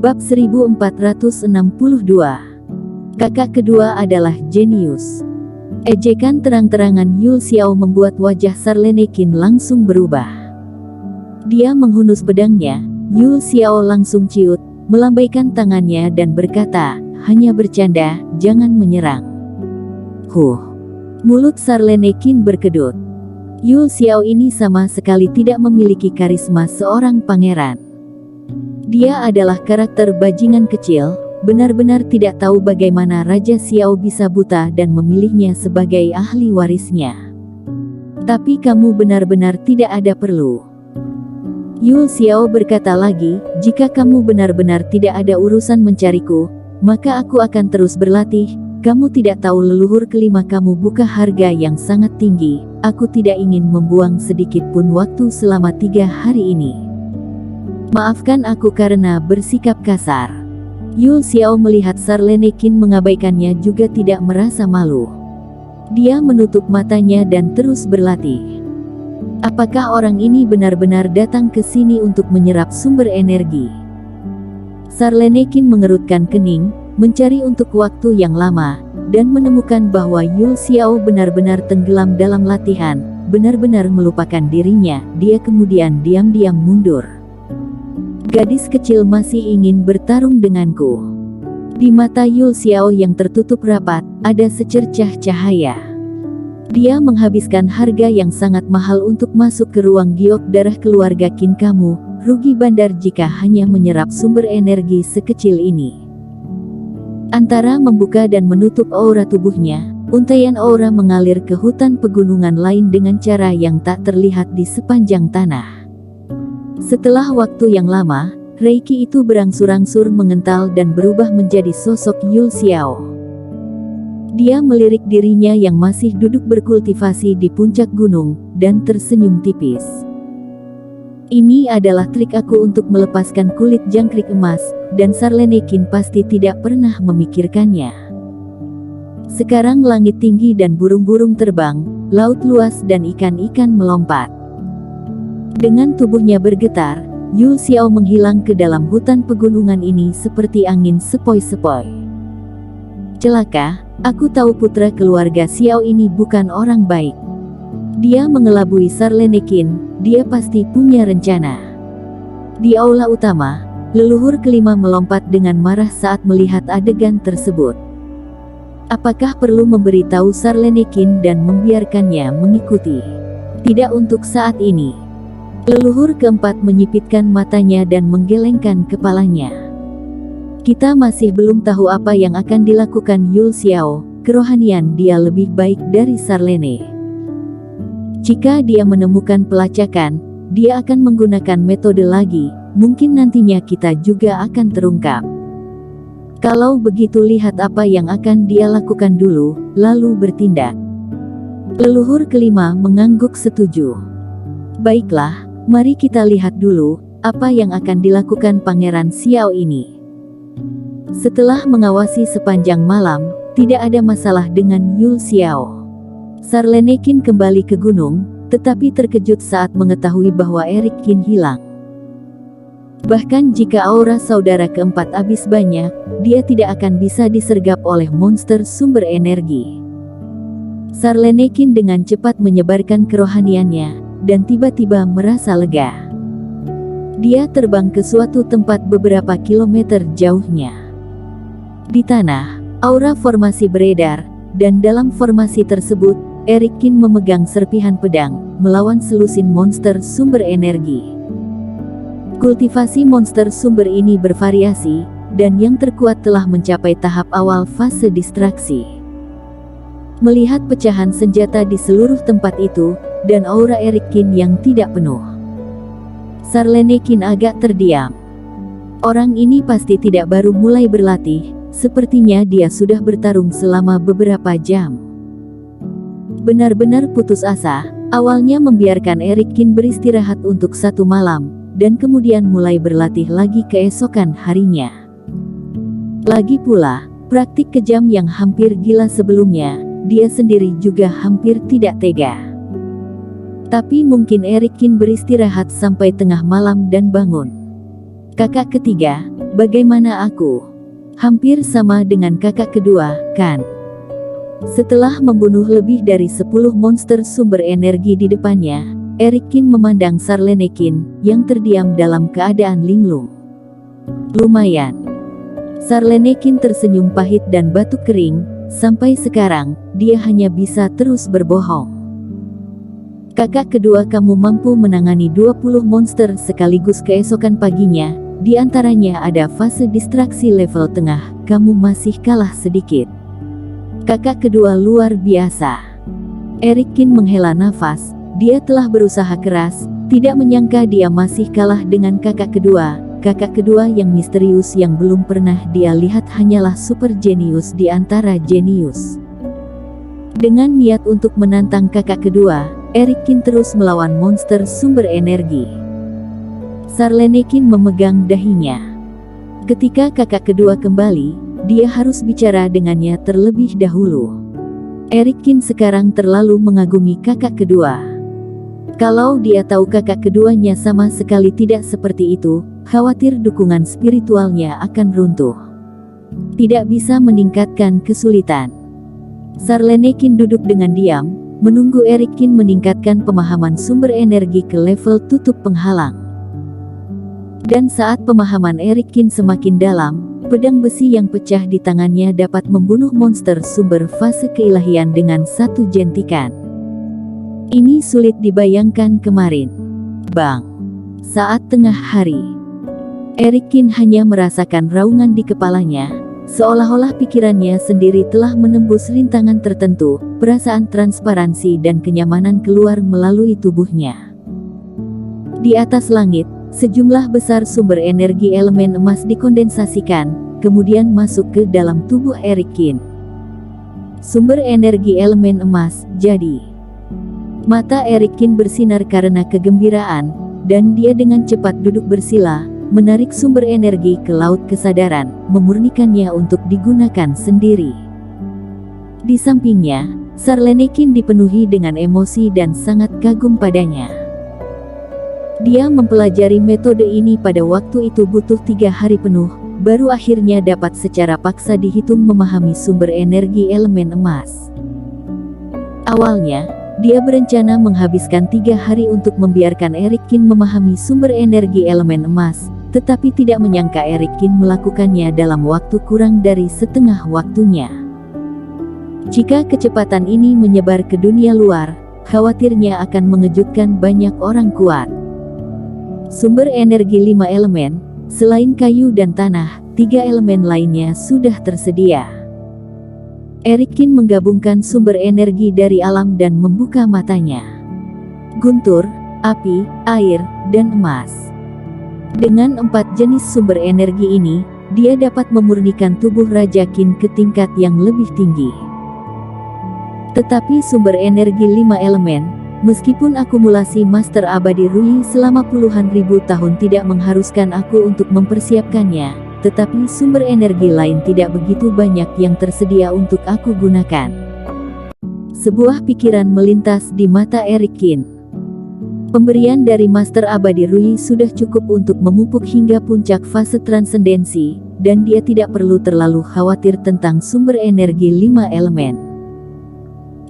Bab 1462. Kakak kedua adalah jenius. Ejekan terang-terangan Yul Xiao membuat wajah Sarlenekin langsung berubah. Dia menghunus pedangnya. Yul Xiao langsung ciut, melambaikan tangannya dan berkata, "Hanya bercanda, jangan menyerang." Mulut Sarlenekin berkedut. Yul Xiao ini sama sekali tidak memiliki karisma seorang pangeran. Dia adalah karakter bajingan kecil, benar-benar tidak tahu bagaimana Raja Xiao bisa buta dan memilihnya sebagai ahli warisnya. Tapi kamu benar-benar tidak ada perlu. Yul Xiao berkata lagi, "Jika kamu benar-benar tidak ada urusan mencariku, maka aku akan terus berlatih. Kamu tidak tahu leluhur kelima kamu buka harga yang sangat tinggi. Aku tidak ingin membuang sedikit pun waktu selama 3 hari ini. Maafkan aku karena bersikap kasar." Yul Xiao melihat Sarlenekin mengabaikannya juga tidak merasa malu. Dia menutup matanya dan terus berlatih. Apakah orang ini benar-benar datang ke sini untuk menyerap sumber energi? Sarlenekin mengerutkan kening, mencari untuk waktu yang lama, dan menemukan bahwa Yul Xiao benar-benar tenggelam dalam latihan, benar-benar melupakan dirinya. Dia kemudian diam-diam mundur. "Gadis kecil masih ingin bertarung denganku." Di mata Yul Xiao yang tertutup rapat, ada secercah cahaya. Dia menghabiskan harga yang sangat mahal untuk masuk ke ruang giok darah keluarga Qin kamu. Rugi bandar jika hanya menyerap sumber energi sekecil ini. Antara membuka dan menutup aura tubuhnya, untaian aura mengalir ke hutan pegunungan lain dengan cara yang tak terlihat di sepanjang tanah. Setelah waktu yang lama, Reiki itu berangsur-angsur mengental dan berubah menjadi sosok Yul Xiao. Dia melirik dirinya yang masih duduk berkultivasi di puncak gunung, dan tersenyum tipis. "Ini adalah trik aku untuk melepaskan kulit jangkrik emas, dan Sarlenekin pasti tidak pernah memikirkannya. Sekarang langit tinggi dan burung-burung terbang, laut luas dan ikan-ikan melompat." Dengan tubuhnya bergetar, Yul Xiao menghilang ke dalam hutan pegunungan ini seperti angin sepoi-sepoi. "Celaka, aku tahu putra keluarga Xiao ini bukan orang baik. Dia mengelabui Sarlenekin, dia pasti punya rencana." Di aula utama, leluhur kelima melompat dengan marah saat melihat adegan tersebut. Apakah perlu memberitahu Sarlenekin dan membiarkannya mengikuti? Tidak untuk saat ini. Leluhur keempat menyipitkan matanya dan menggelengkan kepalanya. "Kita masih belum tahu apa yang akan dilakukan Yul Xiao. Kerohanian dia lebih baik dari Sarlene. Jika dia menemukan pelacakan, dia akan menggunakan metode lagi. Mungkin nantinya kita juga akan terungkap. Kalau begitu lihat apa yang akan dia lakukan dulu, lalu bertindak." Leluhur kelima mengangguk setuju. "Baiklah, mari kita lihat dulu, apa yang akan dilakukan Pangeran Xiao ini." Setelah mengawasi sepanjang malam, tidak ada masalah dengan Yul Xiao. Sarlenekin kembali ke gunung, tetapi terkejut saat mengetahui bahwa Erik Qin hilang. Bahkan jika aura saudara keempat habis banyak, dia tidak akan bisa disergap oleh monster sumber energi. Sarlenekin dengan cepat menyebarkan kerohaniannya, dan tiba-tiba merasa lega. Dia terbang ke suatu tempat beberapa kilometer jauhnya. Di tanah, aura formasi beredar, dan dalam formasi tersebut, Erik Qin memegang serpihan pedang, melawan selusin monster sumber energi. Kultivasi monster sumber ini bervariasi, dan yang terkuat telah mencapai tahap awal fase distraksi. Melihat pecahan senjata di seluruh tempat itu, dan aura Erik Qin yang tidak penuh, Sarlenekin agak terdiam. Orang ini pasti tidak baru mulai berlatih, sepertinya dia sudah bertarung selama beberapa jam. Benar-benar putus asa, awalnya membiarkan Erik Qin beristirahat untuk 1 malam, dan kemudian mulai berlatih lagi keesokan harinya. Lagi pula, praktik kejam yang hampir gila sebelumnya, dia sendiri juga hampir tidak tega. Tapi mungkin Erik Qin beristirahat sampai tengah malam dan bangun. Kakak ketiga, Bagaimana aku? Hampir sama dengan kakak kedua, kan? Setelah membunuh lebih dari 10 monster sumber energi di depannya, Erikin memandang Sarlenekin yang terdiam dalam keadaan linglung. Lumayan. Sarlenekin tersenyum pahit dan batuk kering. Sampai sekarang, dia hanya bisa terus berbohong. Kakak kedua kamu mampu menangani 20 monster sekaligus keesokan paginya, di antaranya ada fase distraksi level tengah, kamu masih kalah sedikit. Kakak kedua luar biasa. Erikin menghela nafas, dia telah berusaha keras, tidak menyangka dia masih kalah dengan kakak kedua. Kakak kedua yang misterius yang belum pernah dia lihat hanyalah super jenius di antara jenius. Dengan niat untuk menantang kakak kedua, Erikin terus melawan monster sumber energi. Sarlenekin memegang dahinya. Ketika kakak kedua kembali, dia harus bicara dengannya terlebih dahulu. Erikin sekarang terlalu mengagumi kakak kedua. Kalau dia tahu kakak keduanya sama sekali tidak seperti itu, khawatir dukungan spiritualnya akan runtuh. Tidak bisa meningkatkan kesulitan. Sarlenekin duduk dengan diam, menunggu Erikin meningkatkan pemahaman sumber energi ke level tutup penghalang. Dan saat pemahaman Erikin semakin dalam, pedang besi yang pecah di tangannya dapat membunuh monster sumber fase keilahian dengan satu jentikan. Ini sulit dibayangkan kemarin. Bang! Saat tengah hari, Erikin hanya merasakan raungan di kepalanya, seolah-olah pikirannya sendiri telah menembus rintangan tertentu, perasaan transparansi dan kenyamanan keluar melalui tubuhnya. Di atas langit, sejumlah besar sumber energi elemen emas dikondensasikan, kemudian masuk ke dalam tubuh Erikin. Sumber energi elemen emas, jadi. Mata Erikin bersinar karena kegembiraan, dan dia dengan cepat duduk bersila, menarik sumber energi ke laut kesadaran, memurnikannya untuk digunakan sendiri. Di sampingnya, Sarlenekin dipenuhi dengan emosi dan sangat kagum padanya. Dia mempelajari metode ini pada waktu itu butuh 3 hari penuh, baru akhirnya dapat secara paksa dihitung memahami sumber energi elemen emas. Awalnya, dia berencana menghabiskan 3 hari untuk membiarkan Erikin memahami sumber energi elemen emas, tetapi tidak menyangka Erikin melakukannya dalam waktu kurang dari setengah waktunya. Jika kecepatan ini menyebar ke dunia luar, khawatirnya akan mengejutkan banyak orang kuat. Sumber energi 5 elemen, selain kayu dan tanah, 3 elemen lainnya sudah tersedia. Erikin menggabungkan sumber energi dari alam dan membuka matanya. Guntur, api, air, dan emas. Dengan 4 jenis sumber energi ini, dia dapat memurnikan tubuh Raja Qin ke tingkat yang lebih tinggi. Tetapi sumber energi 5 elemen, meskipun akumulasi Master Abadi Rui selama puluhan ribu tahun tidak mengharuskan aku untuk mempersiapkannya, tetapi sumber energi lain tidak begitu banyak yang tersedia untuk aku gunakan. Sebuah pikiran melintas di mata Erikin. Pemberian dari Master Abadi Rui sudah cukup untuk memupuk hingga puncak fase transendensi, dan dia tidak perlu terlalu khawatir tentang sumber energi 5 elemen.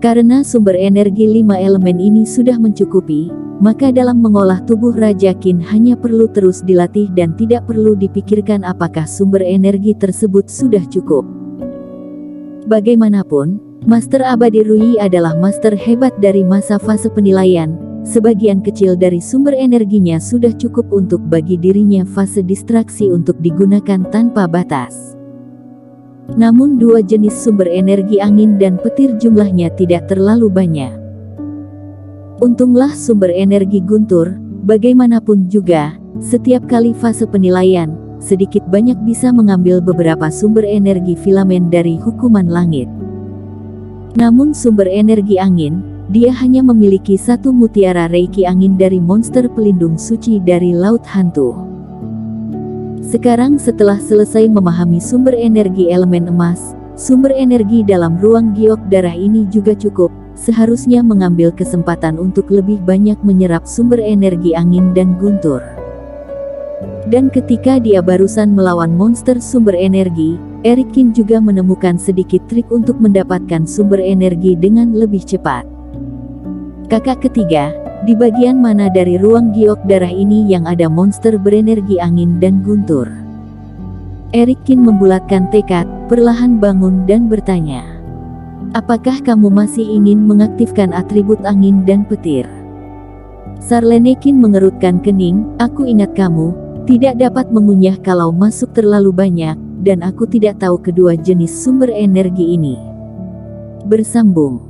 Karena sumber energi 5 elemen ini sudah mencukupi, maka dalam mengolah tubuh Raja Qin hanya perlu terus dilatih dan tidak perlu dipikirkan apakah sumber energi tersebut sudah cukup. Bagaimanapun, Master Abadi Rui adalah master hebat dari masa fase penilaian. Sebagian kecil dari sumber energinya sudah cukup untuk bagi dirinya fase distraksi untuk digunakan tanpa batas. Namun 2 jenis sumber energi angin dan petir jumlahnya tidak terlalu banyak. Untunglah sumber energi guntur, bagaimanapun juga, setiap kali fase penilaian, sedikit banyak bisa mengambil beberapa sumber energi filamen dari hukuman langit. Namun sumber energi angin, dia hanya memiliki 1 mutiara reiki angin dari monster pelindung suci dari Laut Hantu. Sekarang setelah selesai memahami sumber energi elemen emas, sumber energi dalam ruang giok darah ini juga cukup, seharusnya mengambil kesempatan untuk lebih banyak menyerap sumber energi angin dan guntur. Dan ketika dia barusan melawan monster sumber energi, Erikin juga menemukan sedikit trik untuk mendapatkan sumber energi dengan lebih cepat. Kakak ketiga, di bagian mana dari ruang giok darah ini yang ada monster berenergi angin dan guntur? Erikin membulatkan tekad, perlahan bangun dan bertanya. Apakah kamu masih ingin mengaktifkan atribut angin dan petir? Sarlenekin mengerutkan kening, aku ingat kamu, tidak dapat mengunyah kalau masuk terlalu banyak, dan aku tidak tahu kedua jenis sumber energi ini. Bersambung.